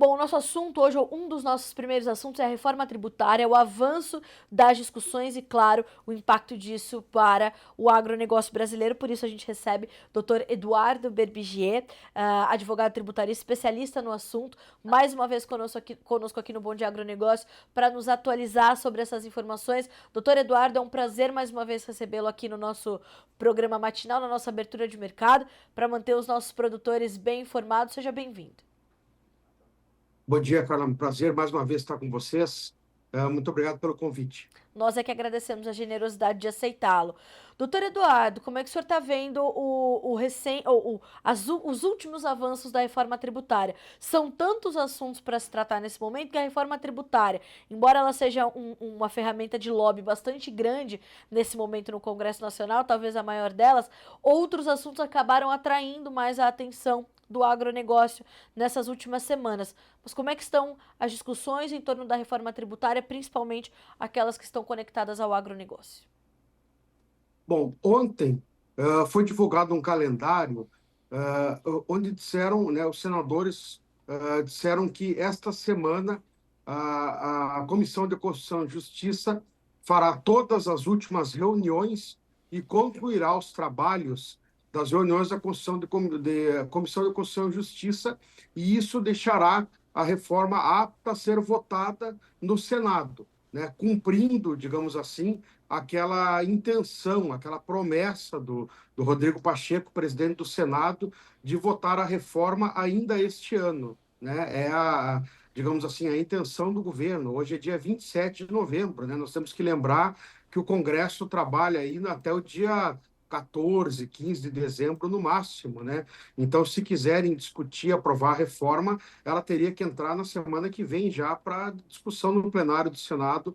Bom, o nosso assunto hoje, ou um dos nossos primeiros assuntos, é a reforma tributária, o avanço das discussões e, claro, o impacto disso para o agronegócio brasileiro. Por isso a gente recebe o Dr. Eduardo Berbigier, advogado tributarista, especialista no assunto, mais uma vez conosco aqui no Bom Dia Agronegócio, para nos atualizar sobre essas informações. Doutor Eduardo, é um prazer mais uma vez recebê-lo aqui no nosso programa matinal, na nossa abertura de mercado, para manter os nossos produtores bem informados. Seja bem-vindo. Bom dia, Carla. Um prazer mais uma vez estar com vocês. Muito obrigado pelo convite. Nós é que agradecemos a generosidade de aceitá-lo. Doutor Eduardo, como é que o senhor está vendo os últimos avanços da reforma tributária? São tantos assuntos para se tratar nesse momento que a reforma tributária, embora ela seja uma ferramenta de lobby bastante grande nesse momento no Congresso Nacional, talvez a maior delas, outros assuntos acabaram atraindo mais a atenção do agronegócio nessas últimas semanas. Mas como é que estão as discussões em torno da reforma tributária, principalmente aquelas que estão conectadas ao agronegócio? Bom, ontem foi divulgado um calendário onde disseram, né, os senadores disseram que esta semana a Comissão de Constituição e Justiça fará todas as últimas reuniões e concluirá os trabalhos das reuniões da Comissão de Constituição e Justiça, e isso deixará a reforma apta a ser votada no Senado, né, cumprindo, digamos assim, aquela intenção, aquela promessa do Rodrigo Pacheco, presidente do Senado, de votar a reforma ainda este ano, né? Digamos assim, a intenção do governo. Hoje é dia 27 de novembro, né? Nós temos que lembrar que o Congresso trabalha ainda até o dia 14, 15 de dezembro no máximo, né? Então, se quiserem discutir, aprovar a reforma, ela teria que entrar na semana que vem já para discussão no plenário do Senado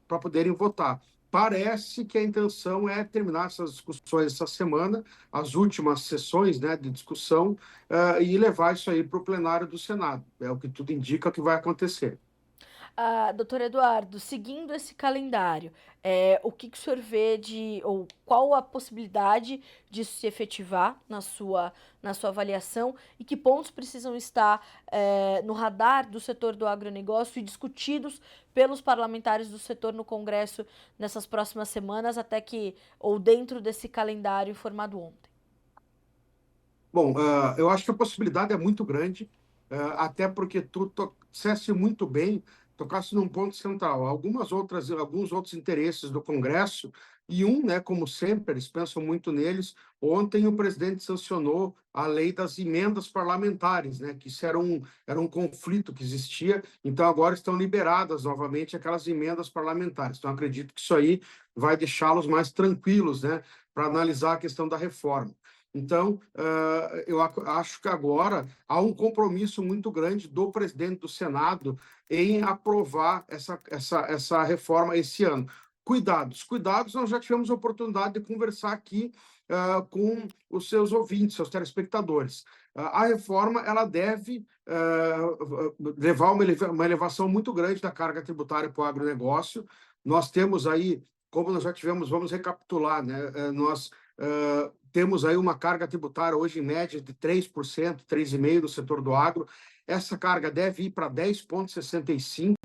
para poderem votar. Parece que a intenção é terminar essas discussões essa semana, as últimas sessões, né, de discussão, e levar isso aí para o plenário do Senado. É o que tudo indica que vai acontecer. Doutor Eduardo, seguindo esse calendário, o que o senhor vê ou qual a possibilidade disso se efetivar na sua avaliação e que pontos precisam estar no radar do setor do agronegócio e discutidos pelos parlamentares do setor no Congresso nessas próximas semanas, ou dentro desse calendário informado ontem? Bom, eu acho que a possibilidade é muito grande, até porque tu disseste muito bem, tocasse num ponto central. Alguns outros interesses do Congresso, e né, como sempre, eles pensam muito neles. Ontem o presidente sancionou a lei das emendas parlamentares, né, que isso era um conflito que existia, então agora estão liberadas novamente aquelas emendas parlamentares. Então acredito que isso aí vai deixá-los mais tranquilos, né, para analisar a questão da reforma. Então, eu acho que agora há um compromisso muito grande do presidente do Senado em aprovar essa reforma esse ano. Cuidados, nós já tivemos a oportunidade de conversar aqui com os seus ouvintes, seus telespectadores. A reforma ela deve levar uma elevação muito grande da carga tributária para o agronegócio. Nós temos aí, como nós já tivemos, vamos recapitular, né? Nós temos aí uma carga tributária hoje em média de 3%, 3,5% no setor do agro. Essa carga deve ir para 10,65%.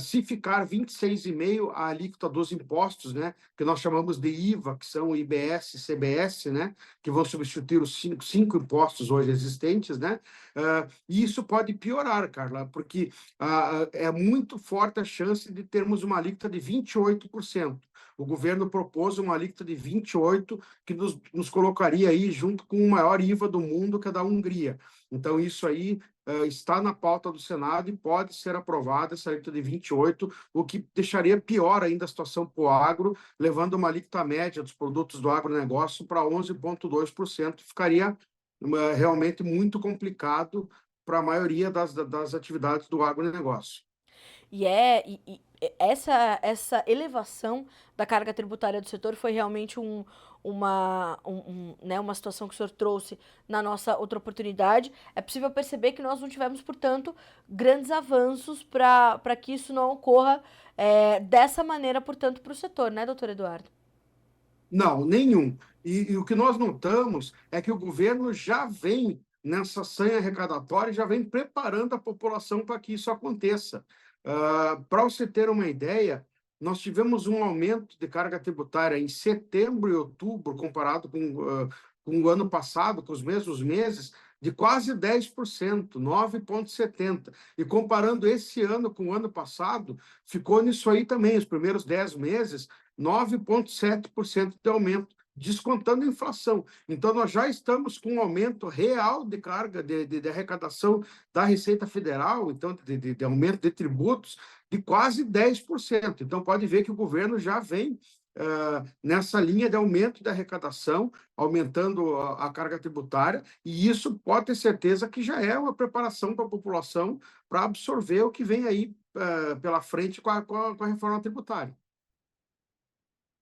Se ficar 26,5% a alíquota dos impostos, né, que nós chamamos de IVA, que são IBS e CBS, né, que vão substituir os cinco impostos hoje existentes, né, e isso pode piorar, Carla, porque é muito forte a chance de termos uma alíquota de 28%. O governo propôs uma alíquota de 28%, que nos colocaria aí junto com o maior IVA do mundo, que é da Hungria. Então, isso aí está na pauta do Senado e pode ser aprovada essa alíquota de 28%, o que deixaria pior ainda a situação para o agro, levando uma alíquota média dos produtos do agronegócio para 11,2%. Ficaria realmente muito complicado para a maioria das atividades do agronegócio. Essa elevação da carga tributária do setor foi realmente né, uma situação que o senhor trouxe na nossa outra oportunidade. É possível perceber que nós não tivemos, portanto, grandes avanços para que isso não ocorra dessa maneira, portanto, para o setor, né, doutor Eduardo? Não, nenhum. E o que nós notamos é que o governo já vem nessa sanha arrecadatória e já vem preparando a população para que isso aconteça. Para você ter uma ideia, nós tivemos um aumento de carga tributária em setembro e outubro, comparado com o ano passado, com os mesmos meses, de quase 10%, 9,70%. E comparando esse ano com o ano passado, ficou nisso aí também, os primeiros 10 meses, 9,7% de aumento, descontando a inflação. Então, nós já estamos com um aumento real de carga de arrecadação da Receita Federal, então, de aumento de tributos, de quase 10%. Então, pode ver que o governo já vem nessa linha de aumento da arrecadação, aumentando a carga tributária, e isso pode ter certeza que já é uma preparação para a população para absorver o que vem aí pela frente com a reforma tributária.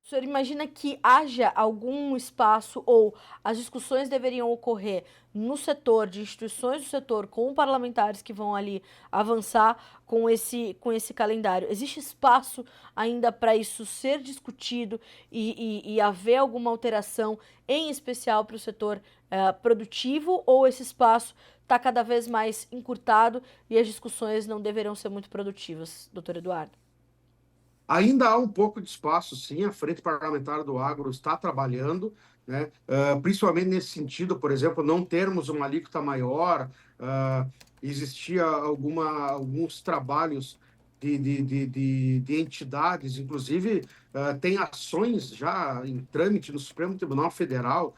O senhor imagina que haja algum espaço ou as discussões deveriam ocorrer no setor, de instituições do setor, com parlamentares que vão ali avançar com esse calendário? Existe espaço ainda para isso ser discutido e haver alguma alteração, em especial para o setor produtivo, ou esse espaço está cada vez mais encurtado e as discussões não deverão ser muito produtivas, doutor Eduardo? Ainda há um pouco de espaço, sim, a Frente Parlamentar do Agro está trabalhando, né? Principalmente nesse sentido, por exemplo, não termos uma alíquota maior, existia alguns trabalhos de entidades, inclusive tem ações já em trâmite no Supremo Tribunal Federal,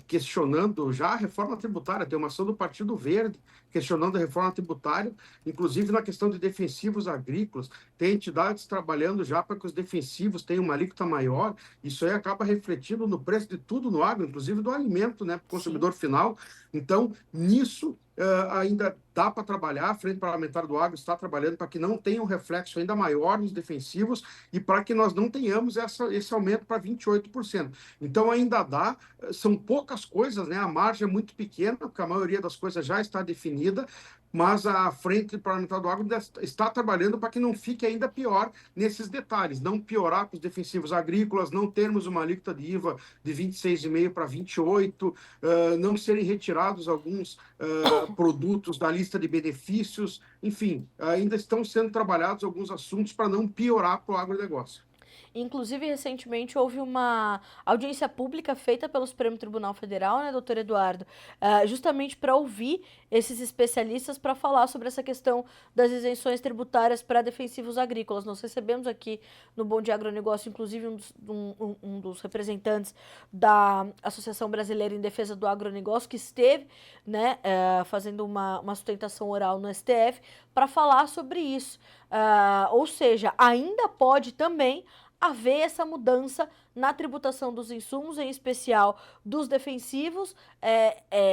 questionando já a reforma tributária, tem uma ação do Partido Verde questionando a reforma tributária, inclusive na questão de defensivos agrícolas, tem entidades trabalhando já para que os defensivos tenham uma alíquota maior, isso aí acaba refletindo no preço de tudo no agro, inclusive do alimento, né, para o consumidor final. Então, nisso ainda dá para trabalhar, a Frente Parlamentar do Agro está trabalhando para que não tenha um reflexo ainda maior nos defensivos e para que nós não tenhamos esse aumento para 28%. Então, ainda dá, são poucas coisas, né? A margem é muito pequena, porque a maioria das coisas já está definida, mas a Frente Parlamentar do Agro está trabalhando para que não fique ainda pior nesses detalhes, não piorar para os defensivos agrícolas, não termos uma alíquota de IVA de 26,5% para 28%, não serem retirados alguns produtos da lista de benefícios, enfim, ainda estão sendo trabalhados alguns assuntos para não piorar para o agronegócio. Inclusive, recentemente houve uma audiência pública feita pelo Supremo Tribunal Federal, né, doutor Eduardo, justamente para ouvir esses especialistas para falar sobre essa questão das isenções tributárias para defensivos agrícolas. Nós recebemos aqui no Bom Dia Agronegócio, inclusive, um dos representantes da Associação Brasileira em Defesa do Agronegócio, que esteve, né, fazendo uma sustentação oral no STF para falar sobre isso. Ou seja, ainda pode também haver essa mudança na tributação dos insumos, em especial dos defensivos,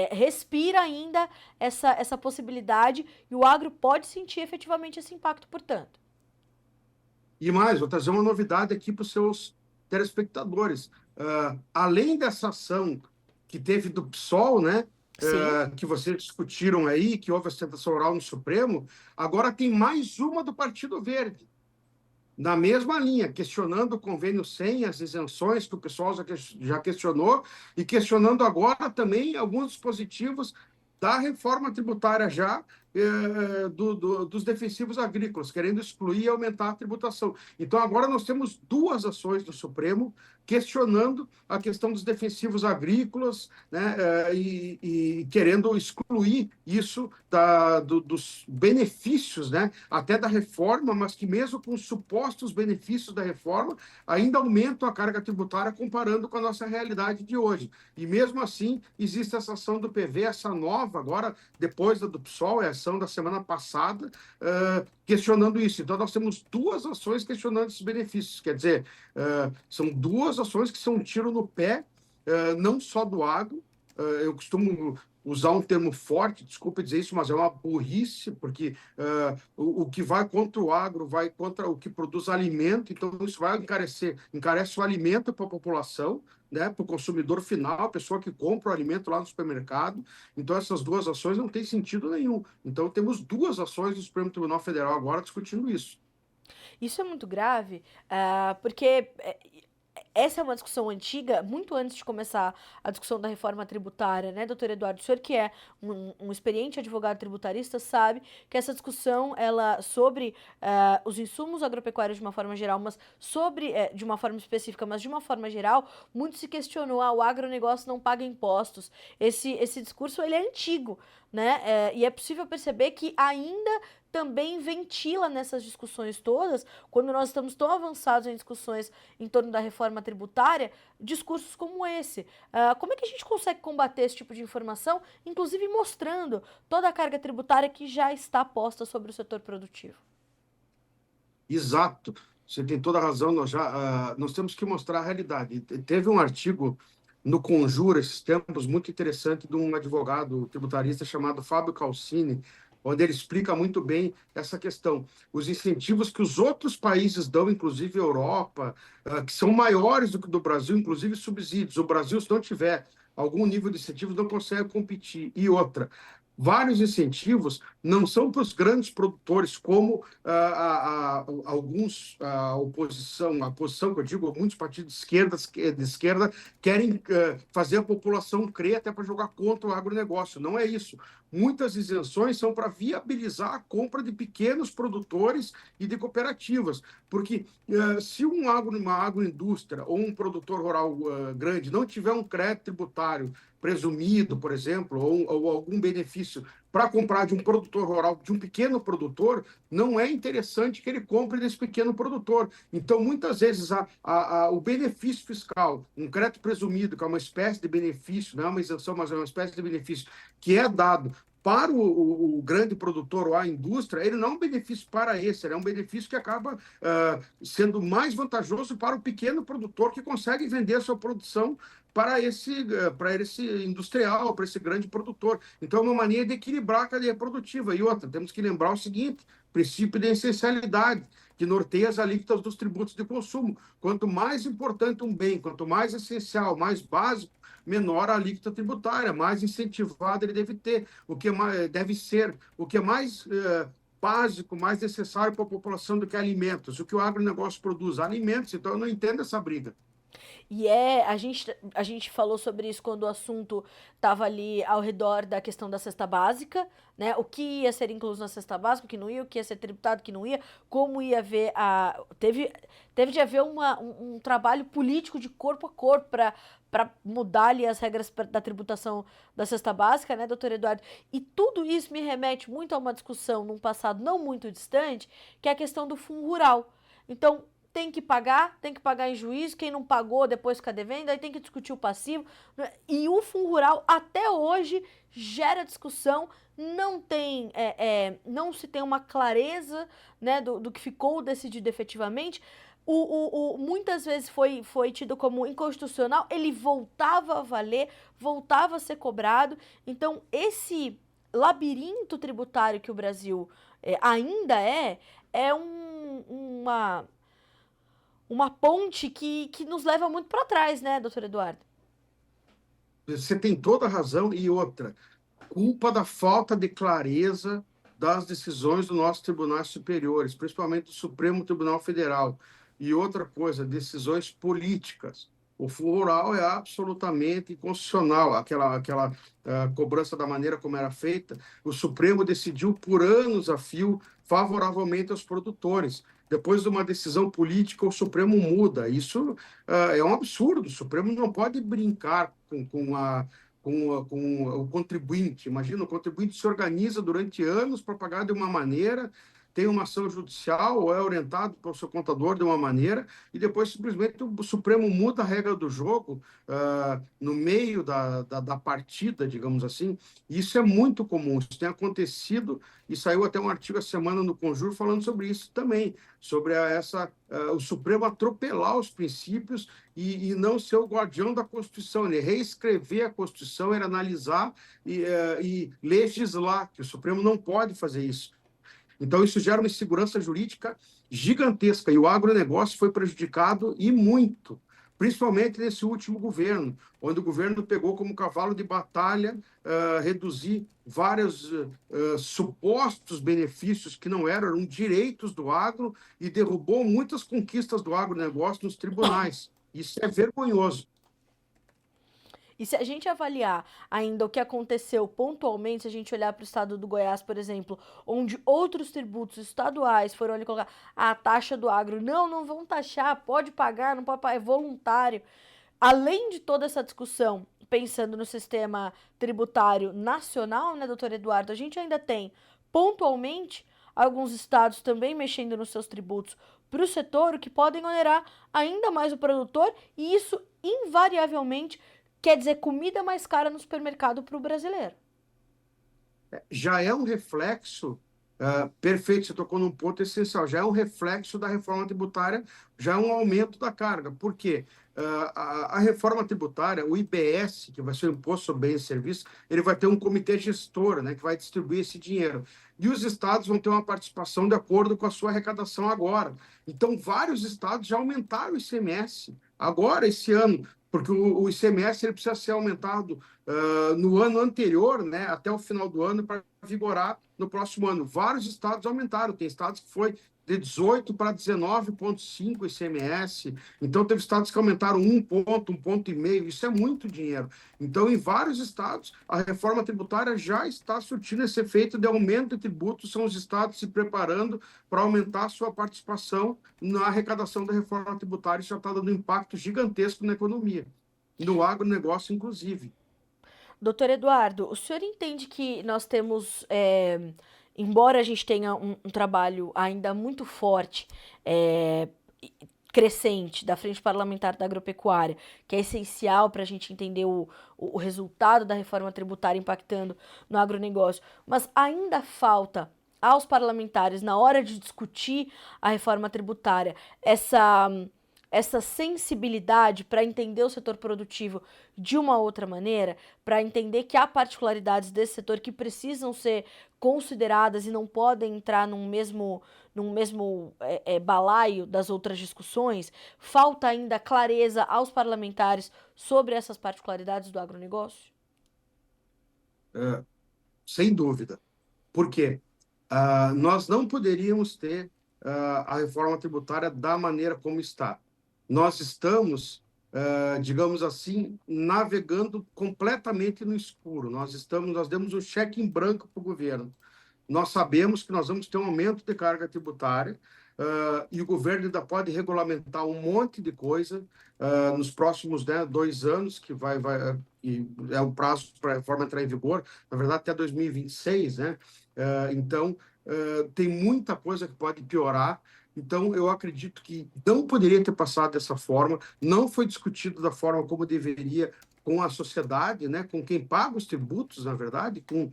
respira ainda essa possibilidade e o agro pode sentir efetivamente esse impacto, portanto. E mais, vou trazer uma novidade aqui para os seus telespectadores. Além dessa ação que teve do PSOL, né, Sim. que vocês discutiram aí, que houve a sustentação oral no Supremo, agora tem mais uma do Partido Verde, na mesma linha, questionando o convênio 100, as isenções que o pessoal já questionou, e questionando agora também alguns dispositivos da reforma tributária já dos defensivos agrícolas, querendo excluir e aumentar a tributação. Então, agora nós temos duas ações do Supremo questionando a questão dos defensivos agrícolas, né, e querendo excluir isso dos benefícios, né, até da reforma, mas que mesmo com os supostos benefícios da reforma, ainda aumentam a carga tributária comparando com a nossa realidade de hoje. E mesmo assim, existe essa ação do PV, essa nova, agora, depois da do PSOL, é a ação da semana passada, questionando isso. Então, nós temos duas ações questionando esses benefícios. Quer dizer, são duas ações que são um tiro no pé, não só do agro. Eu costumo usar um termo forte, desculpe dizer isso, mas é uma burrice, porque o que vai contra o agro vai contra o que produz alimento, então isso vai encarece o alimento para a população, né, para o consumidor final, a pessoa que compra o alimento lá no supermercado. Então essas duas ações não têm sentido nenhum. Então temos duas ações do Supremo Tribunal Federal agora discutindo isso. Isso é muito grave, porque essa é uma discussão antiga, muito antes de começar a discussão da reforma tributária, né, doutor Eduardo? O senhor que é um experiente advogado tributarista sabe que essa discussão, ela sobre os insumos agropecuários de uma forma geral, mas sobre, de uma forma específica, mas de uma forma geral, muito se questionou, o agronegócio não paga impostos. Esse discurso, ele é antigo, né? E é possível perceber que ainda também ventila nessas discussões todas, quando nós estamos tão avançados em discussões em torno da reforma tributária, discursos como esse. Como é que a gente consegue combater esse tipo de informação, inclusive mostrando toda a carga tributária que já está posta sobre o setor produtivo? Exato, você tem toda a razão. Nós temos que mostrar a realidade. Teve um artigo no Conjura, esses tempos, muito interessante, de um advogado tributarista chamado Fábio Calcini, onde ele explica muito bem essa questão. Os incentivos que os outros países dão, inclusive a Europa, que são maiores do que o do Brasil, inclusive subsídios. O Brasil, se não tiver algum nível de incentivos, não consegue competir. E outra, vários incentivos não são para os grandes produtores, como a oposição, a posição que eu digo, muitos partidos de esquerda querem fazer a população crer até para jogar contra o agronegócio. Não é isso. Muitas isenções são para viabilizar a compra de pequenos produtores e de cooperativas, porque se uma agroindústria ou um produtor rural grande não tiver um crédito tributário presumido, por exemplo, ou algum benefício para comprar de um produtor rural, de um pequeno produtor, não é interessante que ele compre desse pequeno produtor. Então, muitas vezes, o benefício fiscal, um crédito presumido, que é uma espécie de benefício, não é uma isenção, mas é uma espécie de benefício que é dado para o grande produtor ou a indústria, ele não é um benefício para esse, ele é um benefício que acaba sendo mais vantajoso para o pequeno produtor que consegue vender a sua produção para esse industrial, para esse grande produtor. Então, é uma maneira de equilibrar a cadeia produtiva. E outra, temos que lembrar o seguinte: princípio de essencialidade, que norteia as alíquotas dos tributos de consumo. Quanto mais importante um bem, quanto mais essencial, mais básico, menor a alíquota tributária, mais incentivado ele deve ter, o que deve ser, o que é mais básico, mais necessário para a população do que alimentos. O que o agronegócio produz? Alimentos. Então, eu não entendo essa briga. E a gente falou sobre isso quando o assunto estava ali ao redor da questão da cesta básica, né? O que ia ser incluso na cesta básica, o que não ia, o que ia ser tributado, o que não ia, como ia haver teve de haver um trabalho político de corpo a corpo para mudar ali as regras da tributação da cesta básica, né, doutor Eduardo? E tudo isso me remete muito a uma discussão num passado não muito distante, que é a questão do fundo rural. Então, tem que pagar em juízo, quem não pagou depois fica devendo, aí tem que discutir o passivo. E o fundo rural até hoje gera discussão, não se tem uma clareza, né, do que ficou decidido efetivamente. Muitas vezes foi tido como inconstitucional, ele voltava a valer, voltava a ser cobrado. Então, esse labirinto tributário que o Brasil ainda é uma ponte que nos leva muito para trás, né, doutor Eduardo? Você tem toda a razão. E outra, culpa da falta de clareza das decisões dos nossos tribunais superiores, principalmente do Supremo Tribunal Federal. E outra coisa, decisões políticas. O fundo rural é absolutamente inconstitucional, aquela cobrança da maneira como era feita. O Supremo decidiu por anos a fio favoravelmente aos produtores. Depois de uma decisão política, o Supremo muda. Isso é um absurdo. O Supremo não pode brincar com o contribuinte. Imagina, o contribuinte se organiza durante anos para pagar de uma maneira, tem uma ação judicial ou é orientado pelo seu contador de uma maneira, e depois simplesmente o Supremo muda a regra do jogo no meio da partida, digamos assim. E isso é muito comum, isso tem acontecido, e saiu até um artigo essa semana no Conjur falando sobre isso também, sobre o Supremo atropelar os princípios e não ser o guardião da Constituição, ele reescrever a Constituição, era analisar e legislar, que o Supremo não pode fazer isso. Então, isso gera uma insegurança jurídica gigantesca, e o agronegócio foi prejudicado e muito, principalmente nesse último governo, onde o governo pegou como cavalo de batalha reduzir vários supostos benefícios que não eram direitos do agro, e derrubou muitas conquistas do agronegócio nos tribunais. Isso é vergonhoso. E se a gente avaliar ainda o que aconteceu pontualmente, se a gente olhar para o estado do Goiás, por exemplo, onde outros tributos estaduais foram ali colocar a taxa do agro, não, não vão taxar, pode pagar, não pode pagar, é voluntário. Além de toda essa discussão, pensando no sistema tributário nacional, né, doutor Eduardo, a gente ainda tem, pontualmente, alguns estados também mexendo nos seus tributos para o setor, o que podem onerar ainda mais o produtor, e isso invariavelmente quer dizer comida mais cara no supermercado para o brasileiro. Já é um reflexo, perfeito, você tocou num ponto essencial, já é um reflexo da reforma tributária, já é um aumento da carga. Por quê? A reforma tributária, o IBS, que vai ser o Imposto sobre Bens e Serviços, ele vai ter um comitê gestor, né, que vai distribuir esse dinheiro. E os estados vão ter uma participação de acordo com a sua arrecadação agora. Então, vários estados já aumentaram o ICMS agora, esse ano, porque o ICMS ele precisa ser aumentado no ano anterior, né, até o final do ano, para vigorar no próximo ano. Vários estados aumentaram, tem estados que foi de 18 para 19,5 ICMS, então teve estados que aumentaram 1 ponto e meio, isso é muito dinheiro. Então, em vários estados, a reforma tributária já está surtindo esse efeito de aumento de tributos, são os estados se preparando para aumentar a sua participação na arrecadação da reforma tributária, isso já está dando um impacto gigantesco na economia, no agronegócio, inclusive. Doutor Eduardo, o senhor entende que nós temos, embora a gente tenha um trabalho ainda muito forte, é, crescente da Frente Parlamentar da Agropecuária, que é essencial para a gente entender o resultado da reforma tributária impactando no agronegócio, mas ainda falta aos parlamentares, na hora de discutir a reforma tributária, essa sensibilidade para entender o setor produtivo de uma outra maneira, para entender que há particularidades desse setor que precisam ser consideradas e não podem entrar num mesmo balaio das outras discussões, falta ainda clareza aos parlamentares sobre essas particularidades do agronegócio? Sem dúvida. Por quê? Nós não poderíamos ter a reforma tributária da maneira como está. Nós estamos, digamos assim, navegando completamente no escuro. Nós demos um cheque em branco para o governo. Nós sabemos que nós vamos ter um aumento de carga tributária, e o governo ainda pode regulamentar um monte de coisa nos próximos, né, 2 anos, e é o prazo para a reforma entrar em vigor, na verdade, até 2026, né? Então, tem muita coisa que pode piorar. Então, eu acredito que não poderia ter passado dessa forma, não foi discutido da forma como deveria com a sociedade, né, com quem paga os tributos, na verdade, com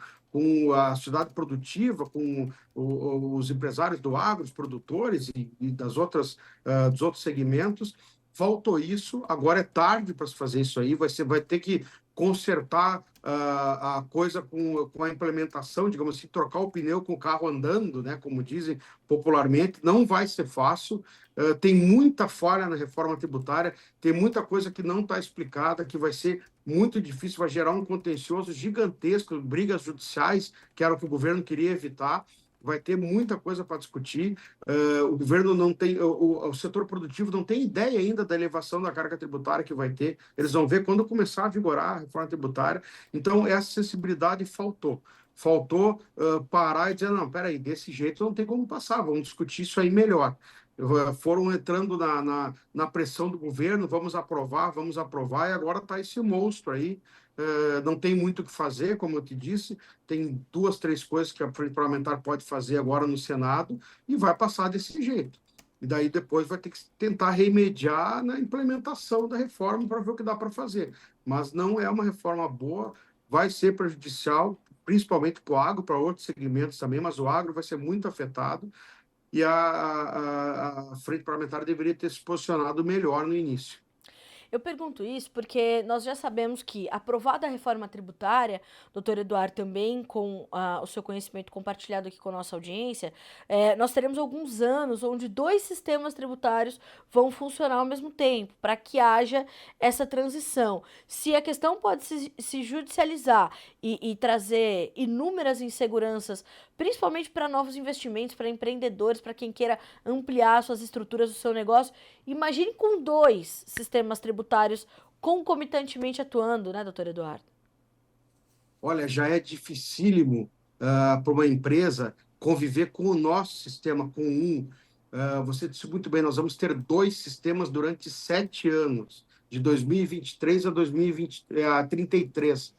a sociedade produtiva, com os empresários do agro, os produtores e dos outros segmentos. Faltou isso, agora é tarde para se fazer isso aí, vai ter que consertar a coisa com a implementação, digamos assim, trocar o pneu com o carro andando, né, como dizem popularmente, não vai ser fácil. Tem muita falha na reforma tributária, tem muita coisa que não está explicada, que vai ser muito difícil, vai gerar um contencioso gigantesco, brigas judiciais, que era o que o governo queria evitar. Vai ter muita coisa para discutir. O governo não tem, o setor produtivo não tem ideia ainda da elevação da carga tributária que vai ter. Eles vão ver quando começar a vigorar a reforma tributária. Então, essa sensibilidade faltou. Faltou parar e dizer, não, peraí, desse jeito não tem como passar, vamos discutir isso aí melhor. Foram entrando na pressão do governo, vamos aprovar, e agora está esse monstro aí. Não tem muito o que fazer, como eu te disse, tem 2, 3 coisas que a frente parlamentar pode fazer agora no Senado e vai passar desse jeito. E daí depois vai ter que tentar remediar na implementação da reforma para ver o que dá para fazer. Mas não é uma reforma boa, vai ser prejudicial, principalmente para o agro, para outros segmentos também, mas o agro vai ser muito afetado e a frente parlamentar deveria ter se posicionado melhor no início. Eu pergunto isso porque nós já sabemos que, aprovada a reforma tributária, doutor Eduardo, também com o seu conhecimento compartilhado aqui com a nossa audiência, nós teremos alguns anos onde dois sistemas tributários vão funcionar ao mesmo tempo, para que haja essa transição. Se a questão pode se judicializar e trazer inúmeras inseguranças principalmente para novos investimentos, para empreendedores, para quem queira ampliar suas estruturas do seu negócio. Imagine com 2 sistemas tributários concomitantemente atuando, né, doutor Eduardo? Olha, já é dificílimo para uma empresa conviver com o nosso sistema, com um. Você disse muito bem, nós vamos ter 2 sistemas durante 7 anos, de 2023 a 2033.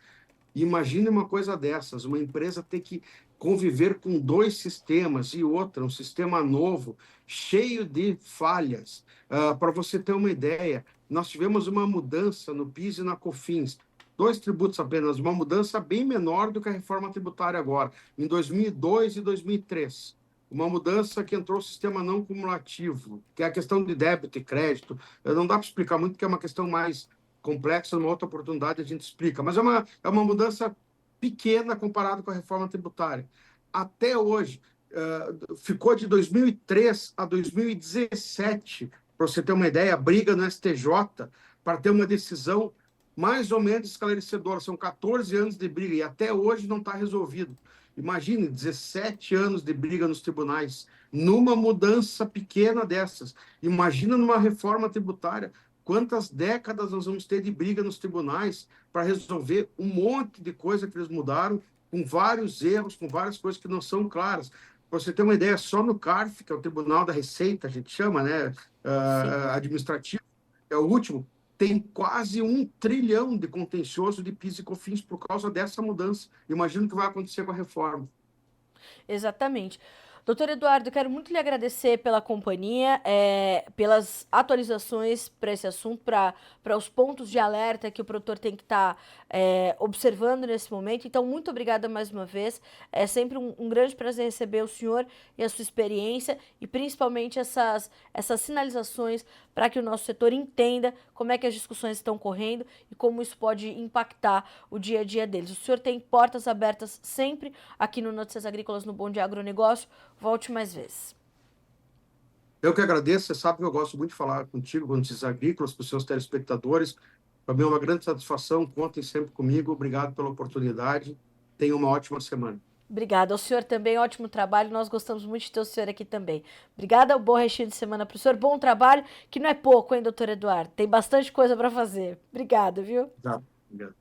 Imagine uma coisa dessas, uma empresa ter que conviver com 2 sistemas e outra, um sistema novo, cheio de falhas. Para você ter uma ideia, nós tivemos uma mudança no PIS e na COFINS, 2 tributos apenas, uma mudança bem menor do que a reforma tributária agora, em 2002 e 2003. Uma mudança que entrou o sistema não cumulativo, que é a questão de débito e crédito. Não dá para explicar muito, porque é uma questão mais complexa, numa outra oportunidade a gente explica, mas é uma mudança pequena comparado com a reforma tributária. Até hoje, ficou de 2003 a 2017, para você ter uma ideia, a briga no STJ para ter uma decisão mais ou menos esclarecedora. São 14 anos de briga e até hoje não está resolvido. Imagine 17 anos de briga nos tribunais, numa mudança pequena dessas. Imagina numa reforma tributária. Quantas décadas nós vamos ter de briga nos tribunais para resolver um monte de coisa que eles mudaram, com vários erros, com várias coisas que não são claras. Para você ter uma ideia, só no CARF, que é o Tribunal da Receita, a gente chama, né, Sim. administrativo, é o último, tem quase 1 trilhão de contencioso de PIS e COFINS por causa dessa mudança. Imagina o que vai acontecer com a reforma. Exatamente. Doutor Eduardo, quero muito lhe agradecer pela companhia, pelas atualizações para esse assunto, para os pontos de alerta que o produtor tem que estar observando nesse momento. Então, muito obrigada mais uma vez. É sempre um grande prazer receber o senhor e a sua experiência e principalmente essas sinalizações para que o nosso setor entenda como é que as discussões estão correndo e como isso pode impactar o dia a dia deles. O senhor tem portas abertas sempre aqui no Notícias Agrícolas no Bom Dia Agronegócio. Volte mais vezes. Eu que agradeço, você sabe que eu gosto muito de falar contigo, com Notícias Agrícolas, com os seus telespectadores. Para mim é uma grande satisfação, contem sempre comigo. Obrigado pela oportunidade. Tenha uma ótima semana. Obrigada. Ao senhor também, ótimo trabalho. Nós gostamos muito de ter o senhor aqui também. Obrigada, bom restinho de semana para o senhor. Bom trabalho, que não é pouco, hein, doutor Eduardo? Tem bastante coisa para fazer. Obrigada, viu? Tá, obrigado.